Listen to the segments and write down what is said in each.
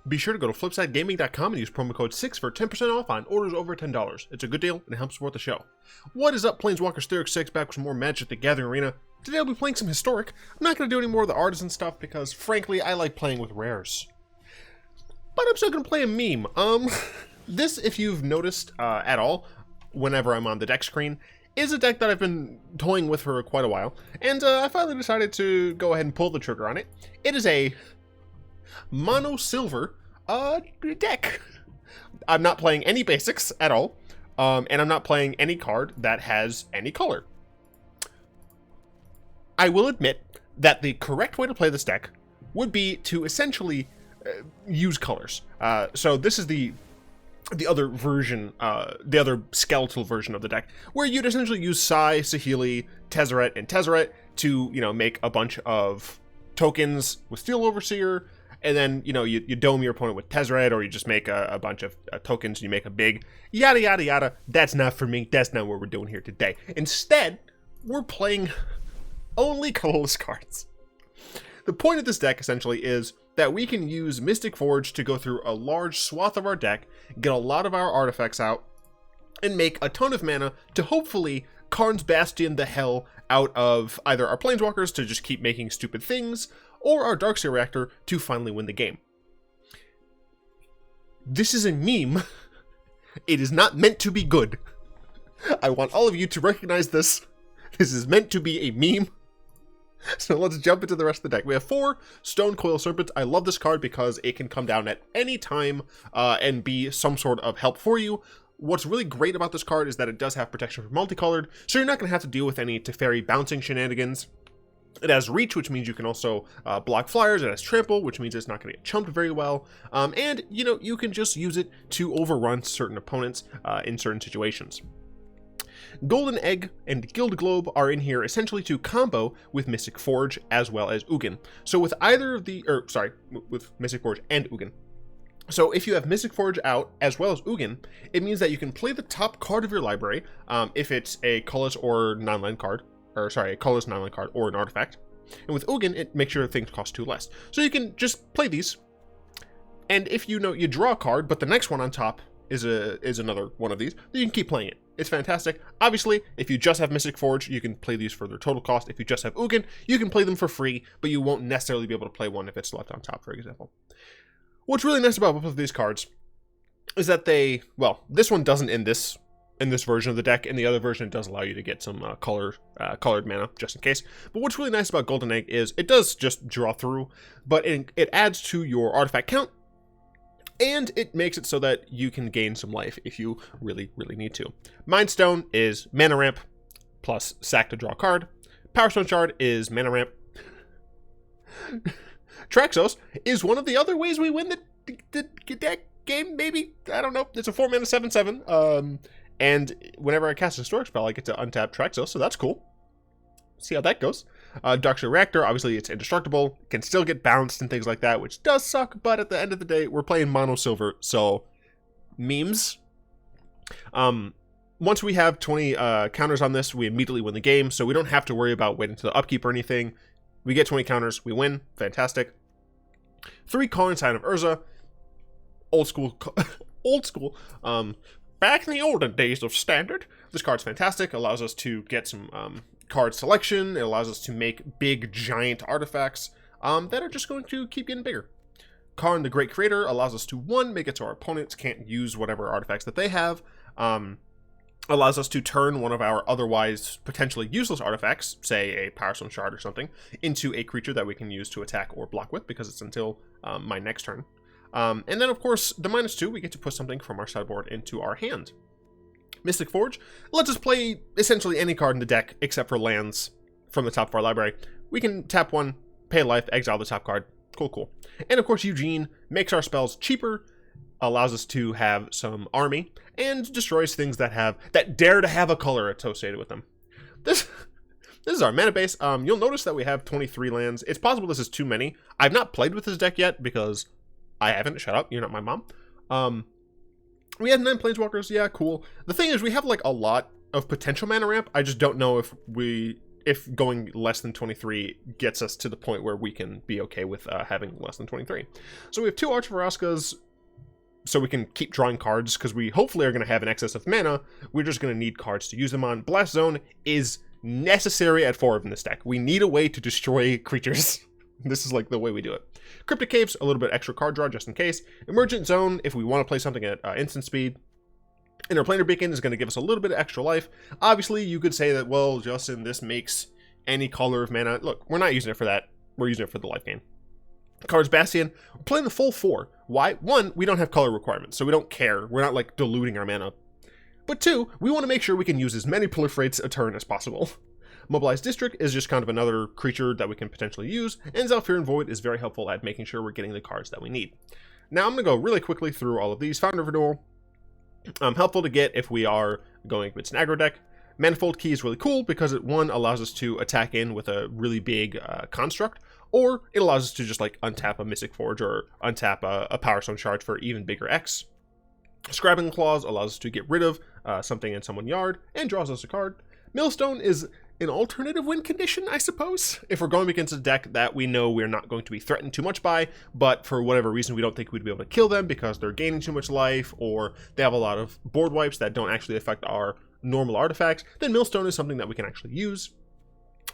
Be sure to go to flipsidegaming.com and use promo code 6 for 10% off on orders over $10. It's a good deal and it helps support the show. What is up, Planeswalkers? Theoric 6 back with some more Magic the Gathering Arena. Today I'll be playing some Historic. I'm not going to do any more of the Artisan stuff because, frankly, I like playing with rares. But I'm still going to play a meme. This, if you've noticed at all, whenever I'm on the deck screen, is a deck that I've been toying with for quite a while. And I finally decided to go ahead and pull the trigger on it. It is a mono silver deck. I'm not playing any basics at all, and I'm not playing any card that has any color. I will admit that the correct way to play this deck would be to essentially use colors. So this is the other version, the other skeletal version of the deck, where you'd essentially use Sai, Saheeli, Tezzeret, and Tezzeret to, make a bunch of tokens with Steel Overseer, and then, you dome your opponent with Tezzeret, or you just make a bunch of tokens, and you make a big yada yada yada. That's not for me. That's not what we're doing here today. Instead, we're playing only colorless cards. The point of this deck, essentially, is that we can use Mystic Forge to go through a large swath of our deck, get a lot of our artifacts out, and make a ton of mana to hopefully Karn's Bastion the hell out of either our Planeswalkers to just keep making stupid things, or our Darksteel Reactor to finally win the game. This is a meme. It is not meant to be good. I want all of you to recognize this. This is meant to be a meme. So let's jump into the rest of the deck. We have 4 Stonecoil Serpent. I love this card because it can come down at any time and be some sort of help for you. What's really great about this card is that it does have protection for multicolored, so you're not going to have to deal with any Teferi bouncing shenanigans. It has reach, which means you can also block flyers. It has trample, which means it's not going to get chumped very well. And, you can just use it to overrun certain opponents in certain situations. Golden Egg and Guild Globe are in here essentially to combo with Mystic Forge as well as Ugin. So with either of the, with Mystic Forge and Ugin. So if you have Mystic Forge out as well as Ugin, it means that you can play the top card of your library if it's a colorless or non-land card, a colorless non-land card or an artifact. And with Ugin, it makes sure things cost 2 less. So you can just play these, and if you draw a card, but the next one on top is another one of these, then you can keep playing it. It's fantastic. Obviously, if you just have Mystic Forge, you can play these for their total cost. If you just have Ugin, you can play them for free, but you won't necessarily be able to play one if it's left on top, for example. What's really nice about both of these cards is that this one doesn't in this version of the deck. In the other version, it does allow you to get some colored mana, just in case. But what's really nice about Golden Egg is it does just draw through, but it adds to your artifact count, and it makes it so that you can gain some life if you really, really need to. Mind Stone is mana ramp plus sack to draw a card. Powerstone Shard is mana ramp. Traxos is one of the other ways we win the deck game, maybe? I don't know. It's a 4-mana 7/7. And whenever I cast a Historic spell, I get to untap Traxos, so that's cool. See how that goes. Darksteel Reactor, obviously it's indestructible, can still get bounced and things like that, which does suck, but at the end of the day, we're playing mono silver, so memes. Once we have 20 counters on this, we immediately win the game, so we don't have to worry about waiting to the upkeep or anything. We get 20 counters, we win, fantastic. 3 Karn, Scion of Urza, old school, back in the olden days of Standard. This card's fantastic, allows us to get some card selection. It allows us to make big, giant artifacts that are just going to keep getting bigger. Karn, the Great Creator, allows us to, 1, make it so our opponents can't use whatever artifacts that they have. Allows us to turn one of our otherwise potentially useless artifacts, say a Powerstone Shard or something, into a creature that we can use to attack or block with, because it's until my next turn. And then, of course, the -2, we get to put something from our sideboard into our hand. Mystic Forge lets us play essentially any card in the deck except for lands from the top of our library. We can tap 1, pay life, exile the top card. Cool. And, of course, Ugin makes our spells cheaper, allows us to have some army, and destroys things that dare to have a color associated with them. This is our mana base. You'll notice that we have 23 lands. It's possible this is too many. I've not played with this deck yet because I haven't. Shut up, you're not my mom. We have 9 Planeswalkers. Yeah, cool. The thing is, we have a lot of potential mana ramp. I just don't know if if going less than 23 gets us to the point where we can be okay with having less than 23. So we have 2 Arch of Orazcas, so we can keep drawing cards, because we hopefully are going to have an excess of mana. We're just going to need cards to use them on. Blast Zone is necessary at 4 in this deck. We need a way to destroy creatures. This is like the way we do it. Cryptic Caves, a little bit extra card draw just in case. Emergence Zone, if we want to play something at instant speed. Interplanar Beacon is going to give us a little bit of extra life. Obviously, you could say that, well, Justin, this makes any color of mana. Look, we're not using it for that. We're using it for the life gain. Cards Bastion, we're playing the full 4. Why? 1, we don't have color requirements, so we don't care. We're not like diluting our mana. But 2, we want to make sure we can use as many proliferates a turn as possible. Mobilized District is just kind of another creature that we can potentially use, and Zhalfirin Void is very helpful at making sure we're getting the cards that we need. Now I'm going to go really quickly through all of these. Fountain of Renewal, helpful to get if we are going if it's an aggro deck. Manifold Key is really cool because it, 1, allows us to attack in with a really big construct, or it allows us to just like untap a Mystic Forge or untap a Powerstone Shard for even bigger X. Scrabbling Claws allows us to get rid of something in someone's yard and draws us a card. Millstone is an alternative win condition, I suppose, if we're going against a deck that we know we're not going to be threatened too much by, but for whatever reason we don't think we'd be able to kill them because they're gaining too much life, or they have a lot of board wipes that don't actually affect our normal artifacts, then Millstone is something that we can actually use.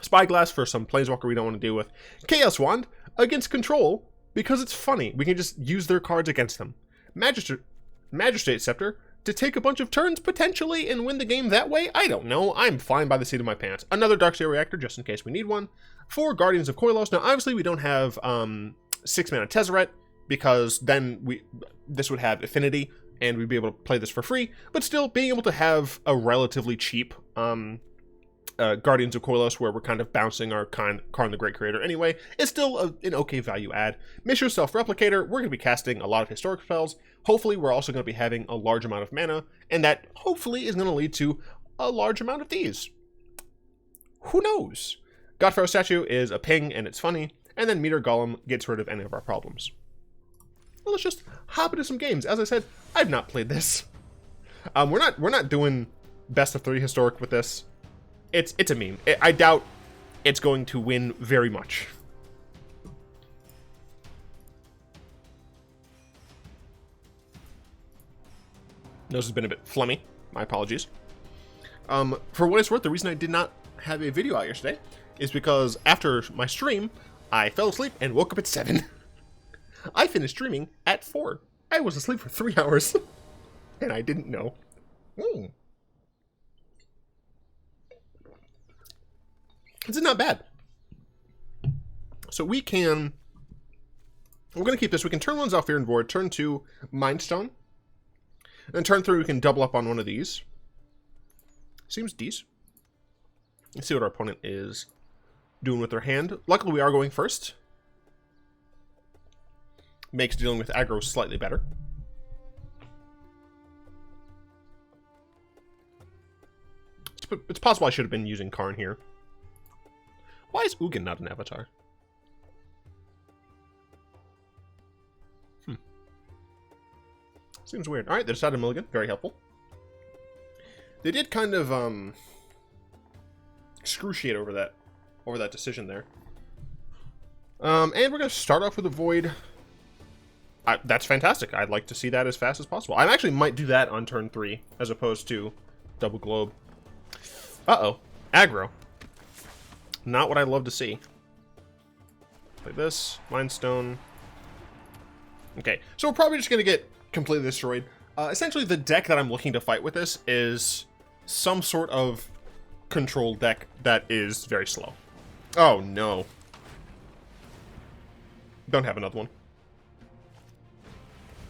Spyglass for some Planeswalker we don't want to deal with. Chaos Wand against Control, because it's funny. We can just use their cards against them. Magistrate Scepter to take a bunch of turns potentially and win the game that way. I don't know. I'm flying by the seat of my pants. Another Darksteel Reactor just in case we need one. 4 Guardians of Colorless. Now obviously we don't have 6 mana Tezzeret, because then this would have affinity and we'd be able to play this for free, but still being able to have a relatively cheap Guardians of Colorless where we're kind of bouncing our Karn the Great Creator anyway is still an okay value add. Mishra Self-Replicator, we're going to be casting a lot of historic spells. Hopefully we're also going to be having a large amount of mana, and that hopefully is going to lead to a large amount of these. Who knows? Godpharaoh Statue is a ping and it's funny, and then Meteor Golem gets rid of any of our problems. Well, let's just hop into some games. As I said, I've not played this. We're not doing best of 3 historic with this. It's a meme. I doubt it's going to win very much. Nose has been a bit phlegmy. My apologies. For what it's worth, the reason I did not have a video out yesterday is because after my stream, I fell asleep and woke up at 7. I finished streaming at 4. I was asleep for 3 hours, and I didn't know. This is not bad. So we're going to keep this. We can turn 1 Zhalfirin Void, turn 2 Mind Stone, and then turn 3 we can double up on one of these. Seems decent. Let's see what our opponent is doing with their hand. Luckily we are going first. Makes dealing with aggro slightly better. It's possible I should have been using Karn here. Why is Ugin not an avatar? Seems weird. Alright, they decided Mulligan. Very helpful. They did kind of excruciate over that decision there. And we're going to start off with a Void. That's fantastic. I'd like to see that as fast as possible. I actually might do that on turn 3 as opposed to double globe. Uh-oh. Aggro. Not what I love to see. Like this. Mind Stone. Okay, so we're probably just going to get completely destroyed. Essentially, the deck that I'm looking to fight with this is some sort of control deck that is very slow. Oh, no. Don't have another one.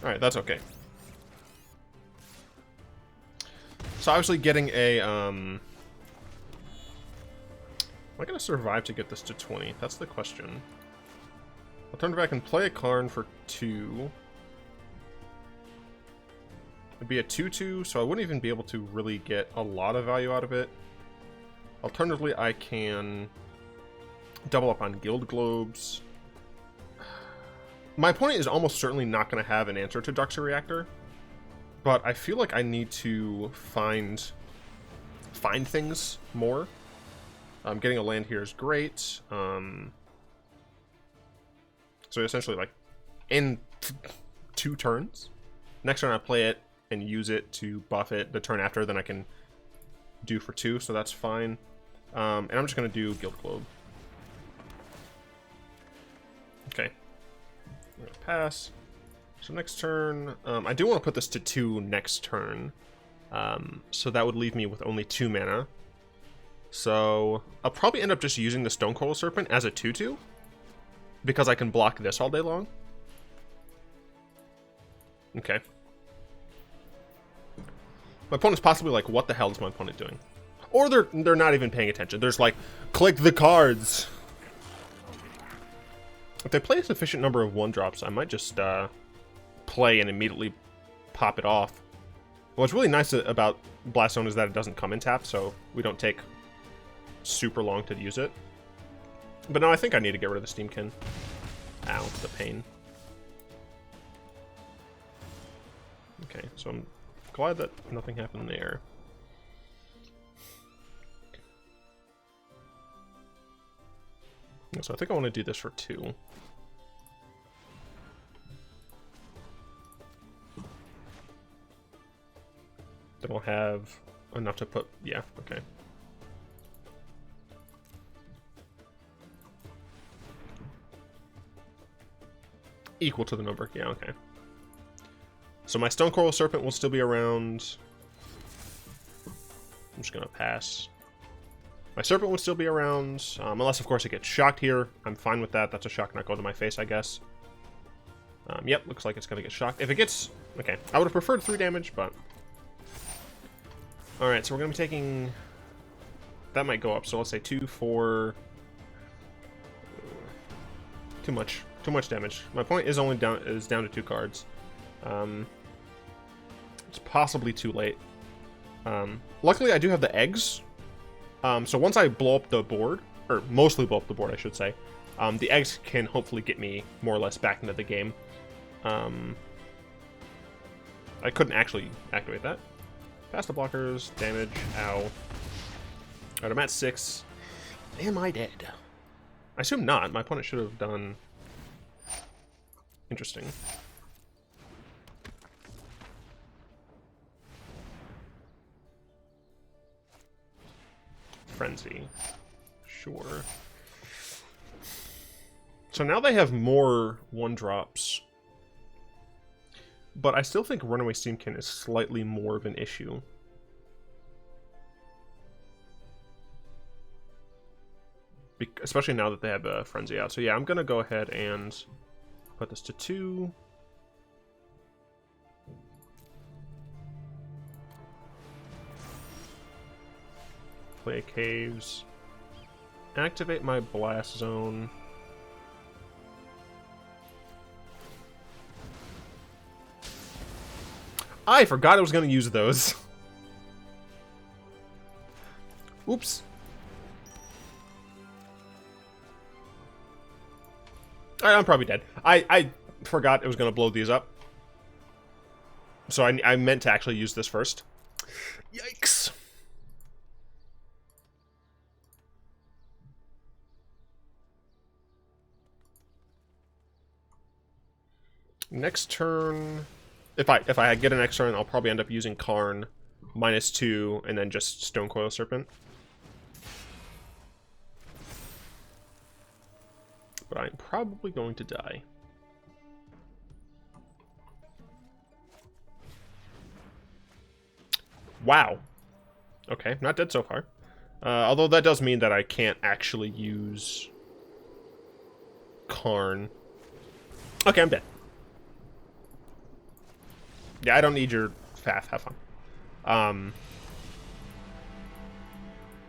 Alright, that's okay. So obviously getting a, am I going to survive to get this to 20? That's the question. I'll turn back and play a Karn for 2. It'd be a 2/2, so I wouldn't even be able to really get a lot of value out of it. Alternatively, I can double up on Guild Globes. My opponent is almost certainly not going to have an answer to Darksteel Reactor, but I feel like I need to find things more. Getting a land here is great. So essentially, like, in 2 turns. Next turn I play it and use it to buff it. The turn after, then I can do for 2, so that's fine. And I'm just going to do Guild Globe. Okay. I'm gonna pass. So next turn, I do want to put this to 2 next turn. So that would leave me with only 2 mana. So I'll probably end up just using the Stonecoil Serpent as a 2/2. Because I can block this all day long. Okay. My opponent's possibly like, what the hell is my opponent doing? Or they're not even paying attention. There's like, click the cards. If they play a sufficient number of 1-drops, I might just play and immediately pop it off. What's really nice about Blast Zone is that it doesn't come in tap, so we don't take super long to use it. But no, I think I need to get rid of the Steamkin. Ow, the pain. Okay, so I'm glad that nothing happened there. So I think I want to do this for 2. Then I'll have enough to put... Yeah, okay. Equal to the number. Yeah, okay. So my Stonecoil Serpent will still be around. I'm just going to pass. My Serpent would still be around. Unless, of course, it gets shocked here. I'm fine with that. That's a shock not going to my face, I guess. Yep, looks like it's going to get shocked. If it gets... Okay, I would have preferred 3 damage, but... Alright, so we're going to be taking... That might go up. So let's say 2, 4... Too much. Too much damage. My point is only down to 2 cards. It's possibly too late. Luckily, I do have the eggs. So once I blow up the board, or mostly blow up the board, I should say, the eggs can hopefully get me more or less back into the game. I couldn't actually activate that. Pass the blockers, damage, ow. Alright, I'm at 6. Am I dead? I assume not. My opponent should have done... Interesting. Frenzy. Sure. So now they have more 1-drops. But I still think Runaway Steamkin is slightly more of an issue. Especially now that they have a Frenzy out. So yeah, I'm going to go ahead and put this to 2. Play Caves. Activate my Blast Zone. I forgot I was going to use those. Oops. Alright, I'm probably dead. I forgot it was going to blow these up. So I meant to actually use this first. Yikes. Next turn... If I get an next turn, I'll probably end up using Karn, -2, and then just Stonecoil Serpent. But I'm probably going to die. Wow. Okay, not dead so far. Although that does mean that I can't actually use Karn. Okay, I'm dead. Yeah, I don't need your faff. Have fun.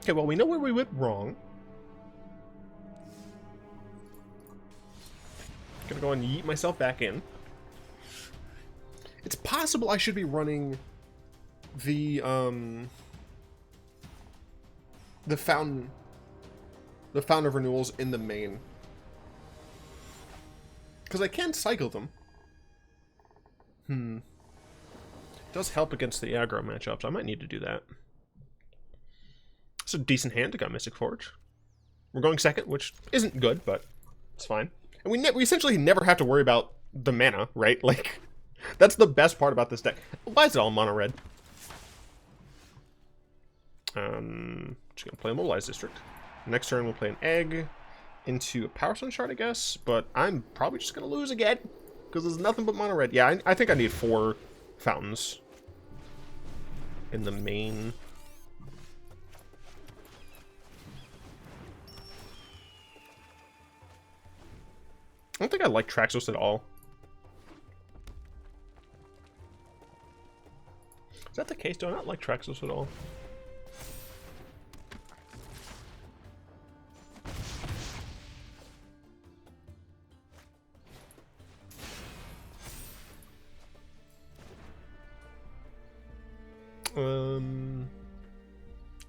Okay, well, we know where we went wrong. Gonna go and yeet myself back in. It's possible I should be running the Fountain of Renewals in the main. Because I can cycle them. Does help against the aggro matchups. I might need to do that. It's a decent hand. It got Mystic Forge. We're going second, which isn't good, but it's fine. And we essentially never have to worry about the mana, right? Like, that's the best part about this deck. Why is it all mono red? Just gonna play a Mobilized District. Next turn we'll play an egg into a Powerstone Shard, I guess. But I'm probably just gonna lose again because there's nothing but mono red. Yeah, I think I need 4 fountains in the main. I don't think I like Traxos at all. Is that the case? Do I not like Traxos at all?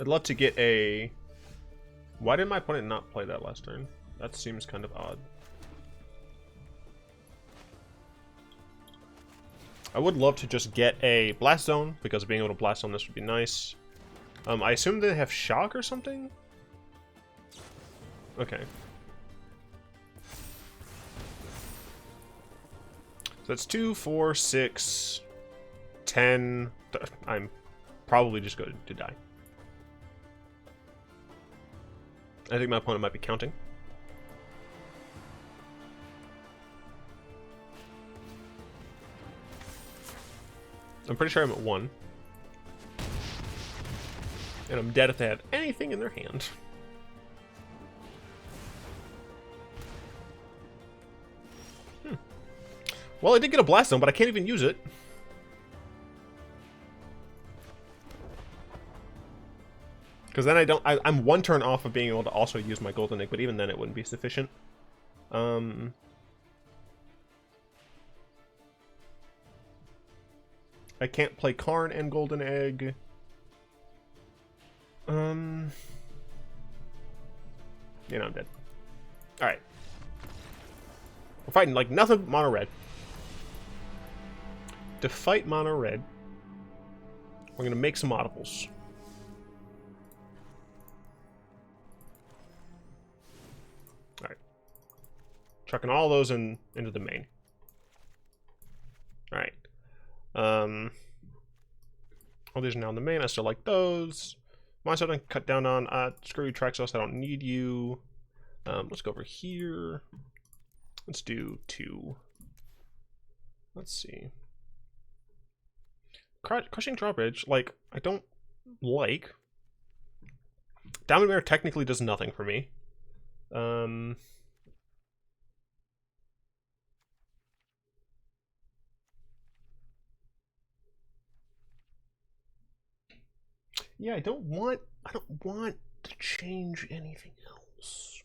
I'd love to get a... Why did my opponent not play that last turn? That seems kind of odd. I would love to just get a Blast Zone, because being able to Blast Zone this would be nice. I assume they have Shock or something? Okay. So that's 2, 4, 6, 10. I'm probably just going to die. I think my opponent might be counting. I'm pretty sure I'm at 1. And I'm dead if they have anything in their hand. Well, I did get a Blast Zone, but I can't even use it. Because then I'm 1 turn off of being able to also use my Golden Egg, but even then it wouldn't be sufficient. I can't play Karn and Golden Egg. You know, I'm dead. Alright. We're fighting like nothing mono red. To fight mono red, we're gonna make some audibles. Alright. Chucking all those into the main. Alright. All these are now in the main. I still like those. Mine I don't cut down on. Screw you, Traxos. I don't need you. Let's go over here. Let's do 2. Let's see. Crushing Drawbridge, like, I don't like. Diamond Mare technically does nothing for me. Yeah, I don't want to change anything else.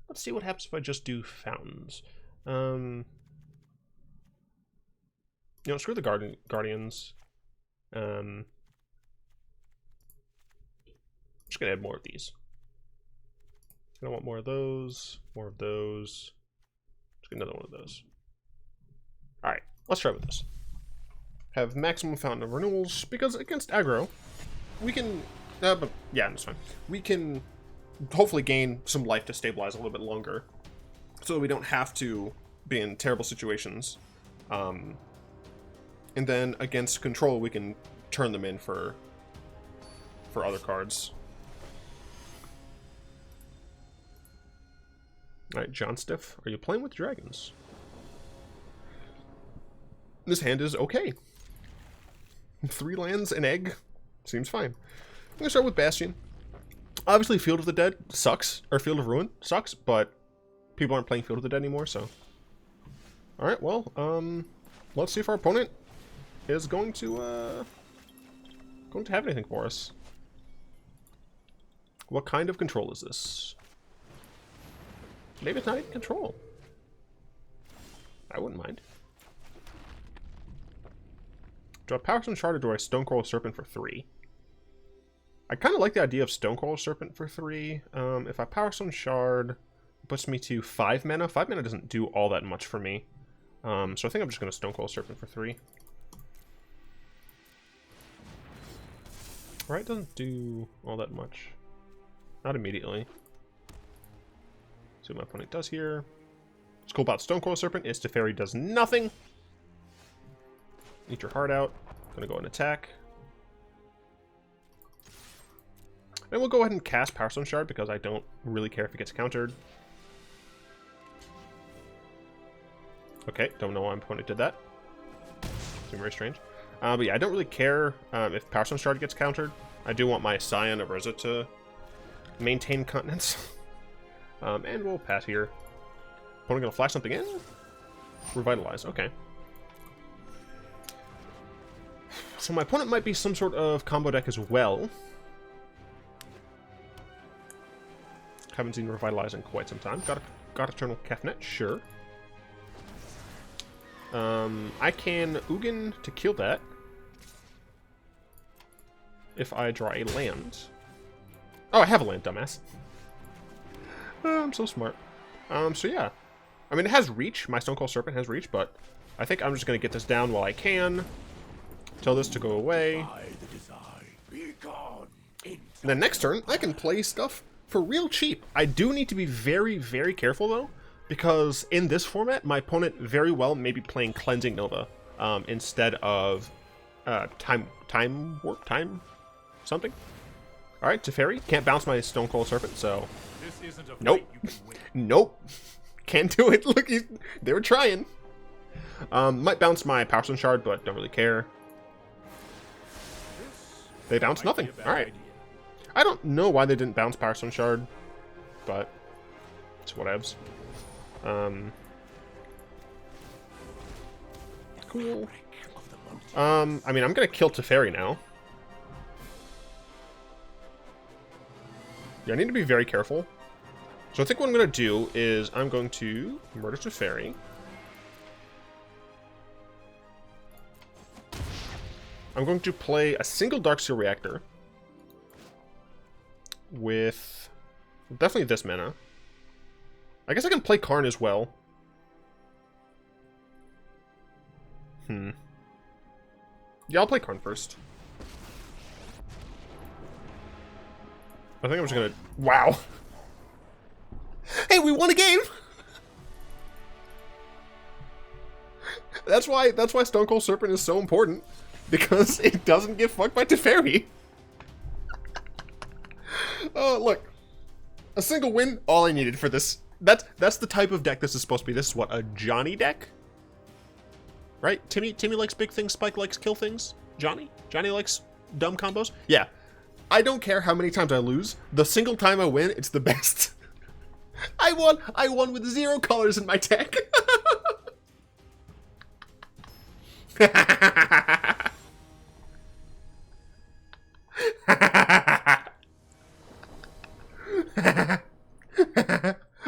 Let's see what happens if I just do fountains. You know, screw the guardians. I'm just gonna add more of these. I want more of those, more of those. Let's get another one of those. All right, let's try with this. Have maximum Fountain of Renewals, because against aggro, we can, but yeah, that's fine. We can hopefully gain some life to stabilize a little bit longer, so that we don't have to be in terrible situations. And then against control, we can turn them in for other cards. All right, John Stiff, are you playing with dragons? This hand is okay. 3 lands, an egg, seems fine. I'm gonna start with Bastion. Obviously, Field of the Dead sucks, or Field of Ruin sucks, but people aren't playing Field of the Dead anymore, so. All right, well, let's see if our opponent is going to have anything for us. What kind of control is this? Maybe it's not even control. I wouldn't mind. Do I Powerstone Shard or do I Stonecoil Serpent for 3? I kind of like the idea of Stonecoil Serpent for 3. If I Powerstone Shard, it puts me to 5 mana. 5 mana doesn't do all that much for me. So I think I'm just going to Stonecoil Serpent for 3. Right, doesn't do all that much. Not immediately. See what my opponent does here. What's cool about Stonecoil Serpent is Teferi does nothing. Eat your heart out. Gonna go and attack. And we'll go ahead and cast Powerstone Shard because I don't really care if it gets countered. Okay, don't know why my opponent did that. Seems very strange. But yeah, I don't really care if Powerstone Shard gets countered. I do want my Scion of Urza to maintain continence. And we'll pass here. Opponent gonna flash something in? Revitalize, okay. So my opponent might be some sort of combo deck as well. Haven't seen Revitalize in quite some time. Got Eternal Kefnet, sure. I can Ugin to kill that if I draw a land. Oh, I have a land, dumbass. I'm so smart. So yeah. I mean, it has reach. My Stonecoil Serpent has reach, but I think I'm just going to get this down while I can. Tell this to go away. And then next turn, I can play stuff for real cheap. I do need to be very, very careful, though, because in this format, my opponent very well may be playing Cleansing Nova instead of time something. All right, Teferi can't bounce my Stonecoil Serpent, so nope, nope, can't do it. Look, they were trying. Might bounce my Powerstone Shard, but don't really care. They bounced nothing. All right. I don't know why they didn't bounce Powerstone Shard, but it's whatevs. Cool. I mean, I'm gonna kill Teferi now. Yeah, I need to be very careful. So I think what I'm gonna do is I'm going to murder Teferi. I'm going to play a single Darksteel Reactor with definitely this mana. I guess I can play Karn as well. Yeah, I'll play Karn first. I think I'm just gonna... Wow! Hey, we won a game! That's why Stonecoil Serpent is so important. Because it doesn't get fucked by Teferi. Look. A single win, all I needed for this. That's the type of deck this is supposed to be. This is what, a Johnny deck? Right? Timmy likes big things, Spike likes kill things. Johnny likes dumb combos. Yeah. I don't care how many times I lose. The single time I win, it's the best. I won with 0 colors in my deck.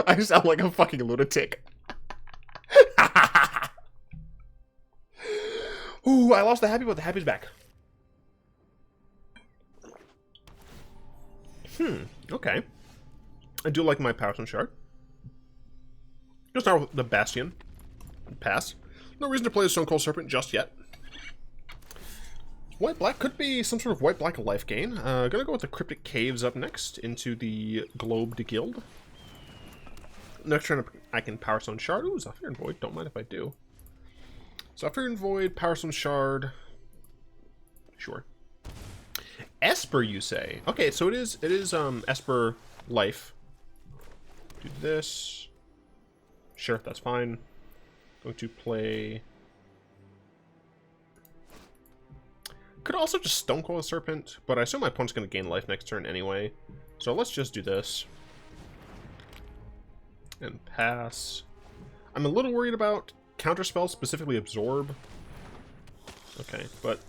I sound like a fucking lunatic. Ooh, I lost the happy, but the happy's back. Okay. I do like my Powerstone Shard. Just start with the Bastion. Pass. No reason to play the Stonecoil Serpent just yet. White-black could be some sort of white-black life gain. Gonna go with the Cryptic Caves up next into the Globe de Guild. Next turn, I can Powerstone Shard. Ooh, Zhalfirin Void. Don't mind if I do. Zhalfirin Void, Powerstone Shard. Sure. Esper, you say? Okay, so it is Esper Life. Do this. Sure, that's fine. Going to play... Could also just Stonecoil Serpent, but I assume my opponent's going to gain life next turn anyway. So let's just do this. And pass. I'm a little worried about counterspells, specifically Absorb. Okay, but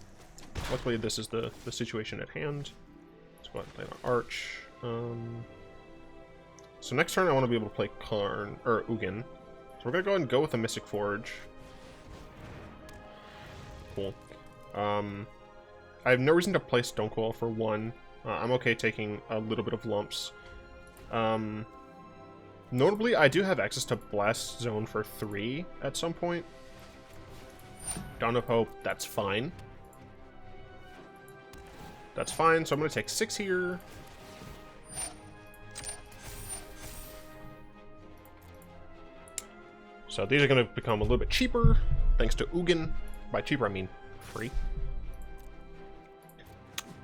luckily this is the situation at hand. Let's go ahead and play an Arch. So next turn I want to be able to play Karn, or Ugin. So we're going to go ahead and go with the Mystic Forge. Cool. I have no reason to play Stonecoil for one. I'm okay taking a little bit of lumps. Notably, I do have access to Blast Zone for 3 at some point. Dawn of Hope, that's fine. That's fine. So I'm going to take 6 here. So these are going to become a little bit cheaper, thanks to Ugin. By cheaper, I mean free.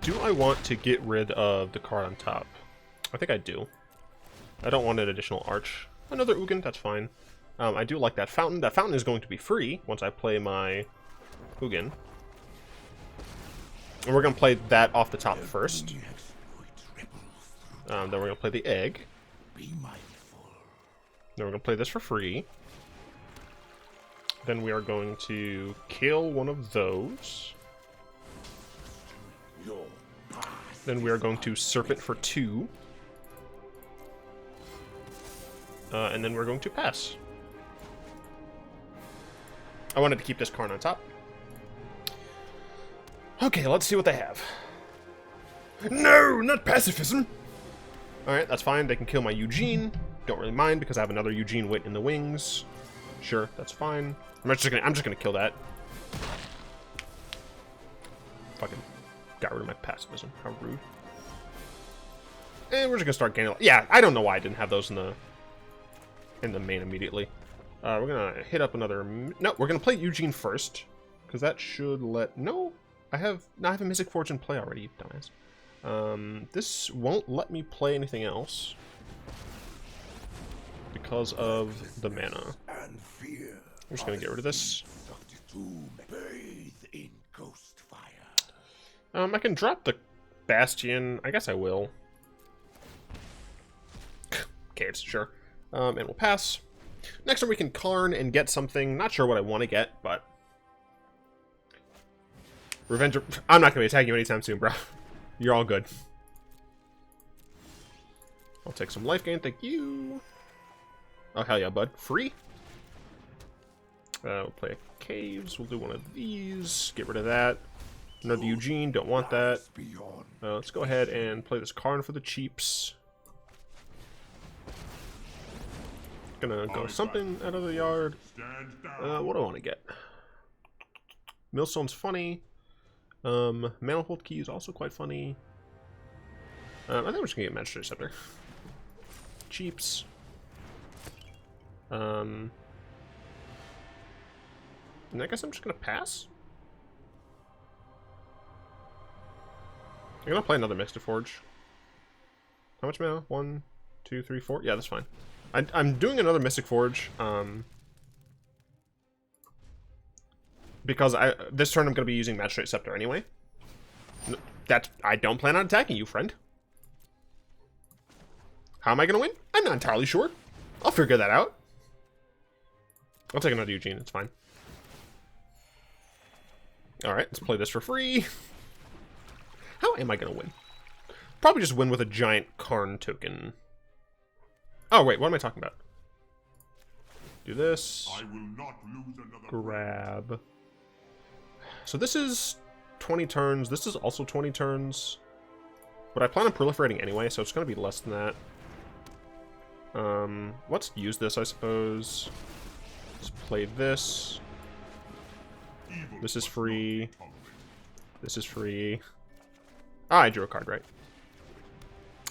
Do I want to get rid of the card on top? I think I do. I don't want an additional Arch. Another Ugin, that's fine. I do like that Fountain. That Fountain is going to be free once I play my Ugin. And we're going to play that off the top first. Then we're going to play the Egg. Then we're going to play this for free. Then we are going to kill one of those. Then we are going to Serpent for 2. And then we're going to pass. I wanted to keep this Karn on top. Okay, let's see what they have. No, not pacifism! Alright, that's fine. They can kill my Ugin. Don't really mind because I have another Ugin wit in the wings. Sure, that's fine. I'm just gonna kill that. Fucking got rid of my pacifism. How rude. And we're just gonna start gaining. Yeah, I don't know why I didn't have those in the main immediately. We're gonna hit up another. No, we're gonna play Ugin first because that should let. No, I have a Mystic Forge in play already, you dumbass. This won't let me play anything else because of the mana. I'm just gonna get rid of this. I can drop the Bastion. I guess I will. Caves, sure. And we'll pass. Next time we can Karn and get something. Not sure what I want to get, but Revenge. I'm not gonna be attacking you anytime soon, bro. You're all good. I'll take some life gain. Thank you. Oh hell yeah, bud. Free. We'll play Caves. We'll do one of these. Get rid of that. Another Ugin. Don't want that. Let's go ahead and play this Karn for the cheaps. Gonna go something out of the yard. What do I want to get? Millstone's funny. Manifold Key is also quite funny. I think we're just gonna get Magistrate Scepter. Cheaps. And I guess I'm just gonna pass. I'm gonna play another Mystic Forge. How much mana? 1, 2, 3, 4. Yeah, that's fine. I'm doing another Mystic Forge. Because this turn I'm gonna be using Magistrate Scepter anyway. I don't plan on attacking you, friend. How am I gonna win? I'm not entirely sure. I'll figure that out. I'll take another Ugin, it's fine. Alright, let's play this for free. How am I gonna win? Probably just win with a giant Karn token. Oh wait, what am I talking about? Do this. I will not lose another grab. So this is 20 turns. This is also 20 turns. But I plan on proliferating anyway, so it's gonna be less than that. Let's use this, I suppose. Let's play this. This is free. This is free. Ah, I drew a card, right?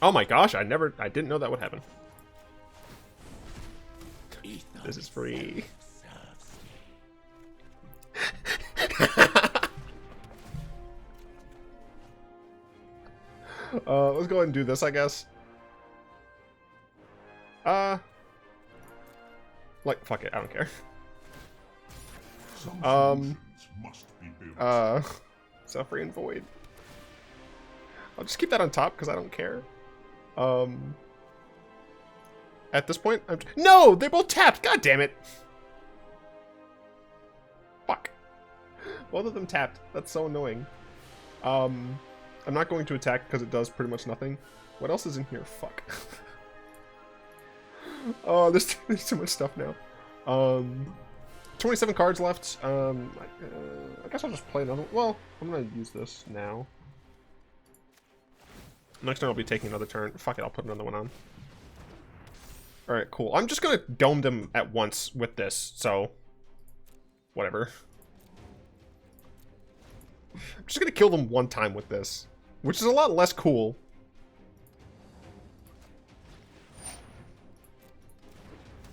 Oh my gosh, I didn't know that would happen. This is free. Let's go ahead and do this, I guess. Like, fuck it, I don't care. Zhalfirin Void. I'll just keep that on top because I don't care. At this point, no, they're both tapped. God damn it! Fuck. Both of them tapped. That's so annoying. I'm not going to attack because it does pretty much nothing. What else is in here? Fuck. Oh, there's too much stuff now. 27 cards left. I guess I'll just play another. Well, I'm gonna use this now. Next turn I'll be taking another turn. Fuck it, I'll put another one on. Alright, cool. I'm just gonna dome them at once with this, so whatever. I'm just gonna kill them one time with this. which is a lot less cool.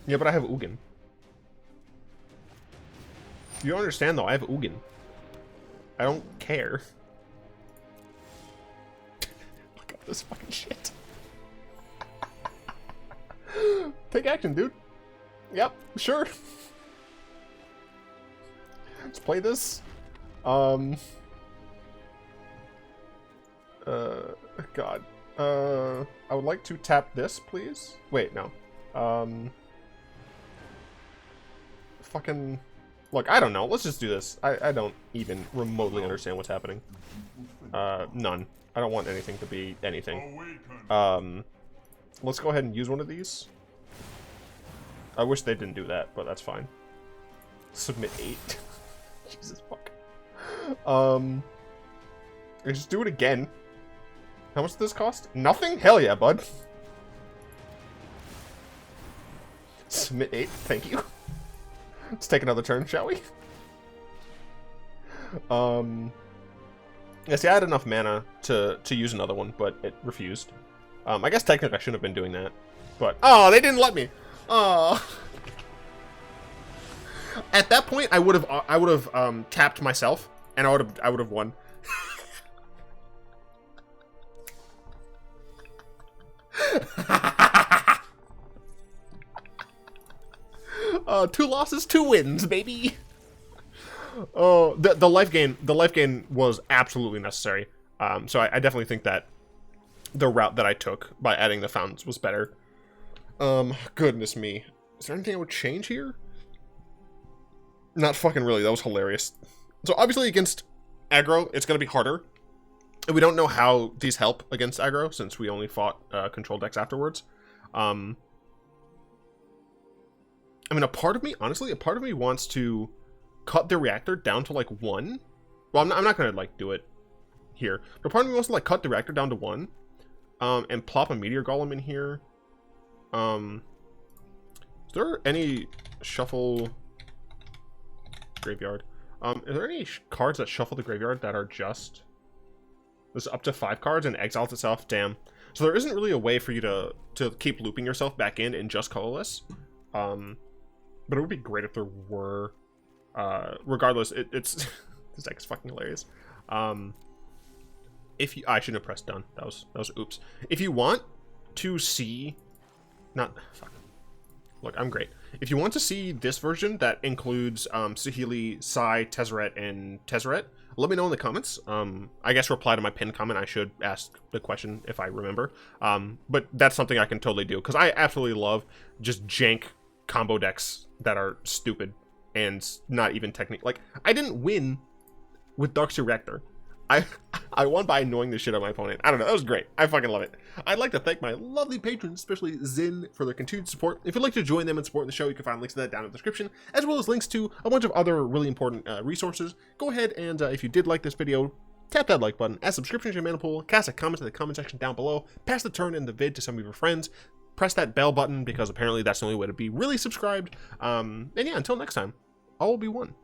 Yeah, but I have Ugin. You don't understand, though. I have Ugin. I don't care. Look at this fucking shit. Take action, dude. Yep, sure. Let's play this. God. I would like to tap this, please. Wait, no. Fucking... Look, I don't know. Let's just do this. I don't even remotely understand what's happening. None. I don't want anything to be anything. Let's go ahead and use one of these. I wish they didn't do that, but that's fine. Submit 8. Jesus fuck. Just do it again. How much does this cost? Nothing? Hell yeah, bud. Submit 8. Thank you. Let's take another turn, shall we? Yeah, see, I had enough mana to use another one, but it refused. I guess technically I shouldn't have been doing that. But, oh, they didn't let me. Oh. At that point, I would have tapped myself, and I would have won. 2 losses, 2 wins, baby. Oh, the life gain was absolutely necessary. So I definitely think that the route that I took by adding the fountains was better. Goodness me. Is there anything I would change here? Not fucking really. That was hilarious. So obviously against aggro, it's going to be harder. And we don't know how these help against aggro since we only fought control decks afterwards. I mean, a part of me wants to cut the reactor down to like 1. Well, I'm not going to like do it here. But part of me wants to like cut the reactor down to 1. And plop a meteor golem in here. Is there any shuffle graveyard? Is there any cards that shuffle the graveyard that are just... This is up to 5 cards and exiles itself? Damn. So there isn't really a way for you to keep looping yourself back in just colorless. But it would be great if there were. Regardless, it's this deck is fucking hilarious. If you, I shouldn't have pressed done. That was oops. If you want to see, fuck. Look, I'm great. If you want to see this version that includes Saheeli, Sai, Tezzeret, and Tezzeret, let me know in the comments. I guess reply to my pinned comment. I should ask the question if I remember. But that's something I can totally do because I absolutely love just jank combo decks that are stupid and not even technique. Like, I didn't win with Darksteel Reactor. I won by annoying the shit out of my opponent. I don't know. That was great. I fucking love it. I'd like to thank my lovely patrons, especially Zin, for their continued support. If you'd like to join them and support the show, you can find links to that down in the description, as well as links to a bunch of other really important resources. Go ahead and, if you did like this video, tap that like button, add subscription to your mana pool, cast a comment in the comment section down below, pass the turn in the vid to some of your friends, press that bell button because apparently that's the only way to be really subscribed. And yeah, until next time, all will be one.